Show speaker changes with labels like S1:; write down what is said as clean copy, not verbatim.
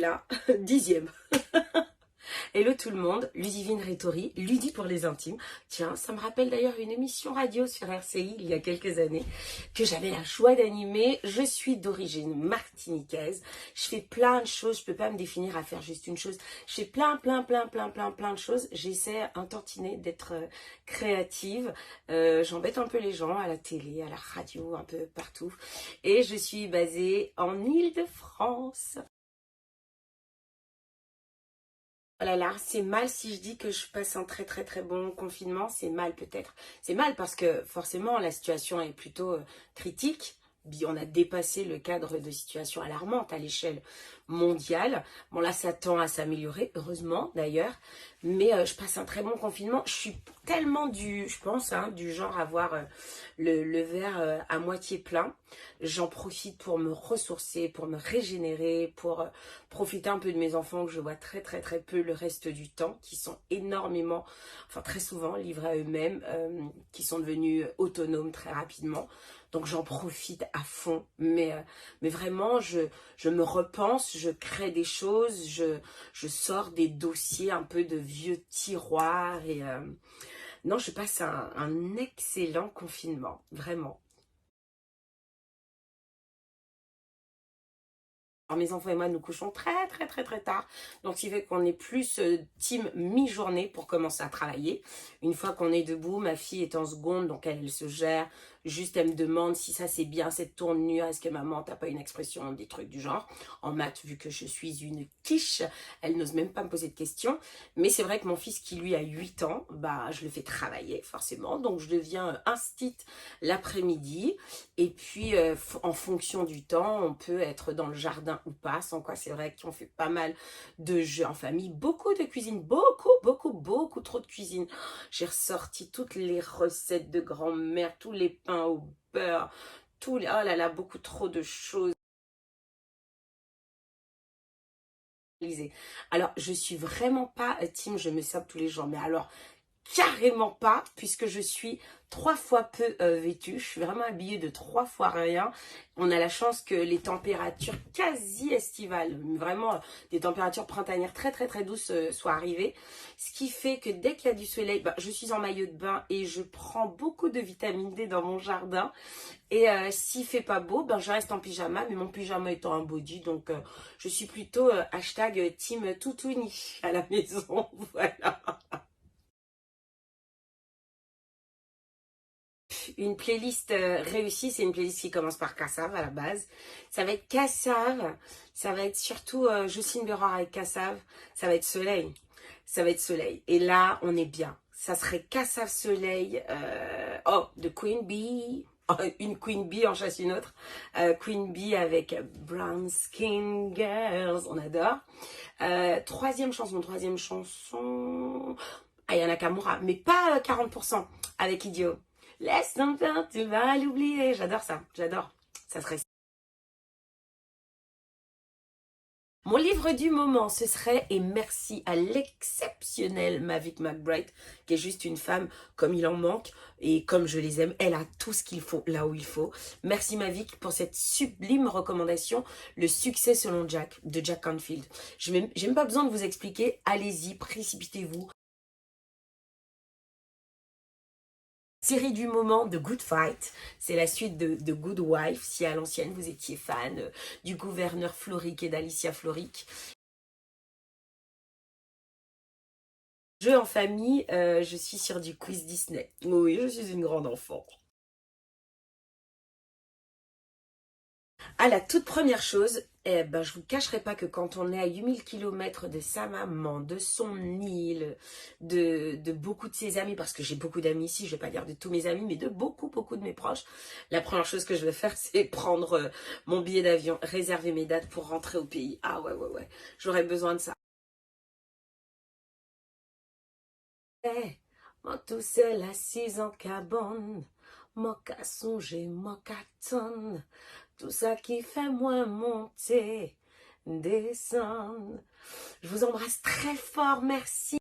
S1: voilà, 10e. Hello tout le monde, Ludivine Rétori, Ludi pour les intimes. Tiens, ça me rappelle d'ailleurs une émission radio sur RCI il y a quelques années que j'avais la joie d'animer. Je suis d'origine martiniquaise. Je fais plein de choses, je peux pas me définir à faire juste une chose. Je fais plein de choses. J'essaie un tantinet d'être créative. J'embête un peu les gens à la télé, à la radio, un peu partout. Et je suis basée en Île-de-France. Oh là là, c'est mal si je dis que je passe un très bon confinement, c'est mal peut-être. C'est mal parce que forcément la situation est plutôt critique. On a dépassé le cadre de situation alarmante à l'échelle mondiale. Bon là, ça tend à s'améliorer, heureusement d'ailleurs. Mais je passe un très bon confinement. Je suis tellement je pense, du genre à voir le verre à moitié plein. J'en profite pour me ressourcer, pour me régénérer, pour profiter un peu de mes enfants que je vois très peu le reste du temps, qui sont énormément, enfin très souvent livrés à eux-mêmes, qui sont devenus autonomes très rapidement. Donc j'en profite à fond, mais vraiment je me repense, je crée des choses, je sors des dossiers un peu de vieux tiroirs et non, je passe un excellent confinement, vraiment. Alors mes enfants et moi nous couchons très tard, donc ce qui fait qu'on est plus team mi-journée pour commencer à travailler. Une fois qu'on est debout, ma fille est en seconde, donc elle se gère. Juste elle me demande si ça c'est bien cette tournure, est-ce que maman t'as pas une expression, des trucs du genre. En maths, vu que je suis une quiche, elle n'ose même pas me poser de questions. Mais c'est vrai que mon fils qui lui a 8 ans, bah je le fais travailler forcément, donc je deviens instit l'après-midi. Et puis, en fonction du temps, on peut être dans le jardin ou pas, sans quoi c'est vrai qu'on fait pas mal de jeux en famille. Beaucoup de cuisine, beaucoup trop de cuisine. J'ai ressorti toutes les recettes de grand-mère, tous les pains au beurre, oh là là, beaucoup trop de choses. Alors, je suis vraiment pas team, je me sape tous les jours, mais alors, carrément pas, puisque je suis 3 fois peu vêtue. Je suis vraiment habillée de 3 fois rien. On a la chance que les températures quasi estivales, vraiment des températures printanières très douces soient arrivées. Ce qui fait que dès qu'il y a du soleil, bah, je suis en maillot de bain et je prends beaucoup de vitamine D dans mon jardin. Et s'il fait pas beau, ben je reste en pyjama, mais mon pyjama étant un body, donc je suis plutôt hashtag team toutouni à la maison. Voilà. Une playlist réussie, c'est une playlist qui commence par Kassav à la base. Ça va être Kassav, ça va être surtout Jocelyne Bérard avec Kassav, ça va être Soleil. Ça va être Soleil. Et là, on est bien. Ça serait Kassav Soleil, de Queen Bee. Oh, une Queen Bee en chasse une autre. Queen Bee avec Brown Skin Girls, on adore. Troisième chanson. Aya Nakamura, mais pas 40% avec Idiot. Laisse ton temps, tu vas l'oublier. J'adore ça, j'adore. Ça serait. Mon livre du moment, ce serait Et merci à l'exceptionnelle Mavic McBride, qui est juste une femme comme il en manque et comme je les aime. Elle a tout ce qu'il faut là où il faut. Merci Mavic pour cette sublime recommandation, Le succès selon Jack, de Jack Canfield. J'ai même pas besoin de vous expliquer. Allez-y, précipitez-vous. Série du moment de Good Fight, c'est la suite de Good Wife, si à l'ancienne vous étiez fan du gouverneur Floric et d'Alicia Floric. Jeu en famille, je suis sur du quiz Disney. Oui, je suis une grande enfant. Ah, la toute première chose, eh ben, je vous cacherai pas que quand on est à 8000 km de sa maman, de son île, de beaucoup de ses amis, parce que j'ai beaucoup d'amis ici, je vais pas dire de tous mes amis, mais de beaucoup de mes proches, la première chose que je vais faire, c'est prendre mon billet d'avion, réserver mes dates pour rentrer au pays. Ah ouais, j'aurais besoin de ça. Eh, moi tout seul assis en cabane, moi qu'à songer, moi qu'à attendre. Tout ça qui fait moins monter, descendre. Je vous embrasse très fort, merci.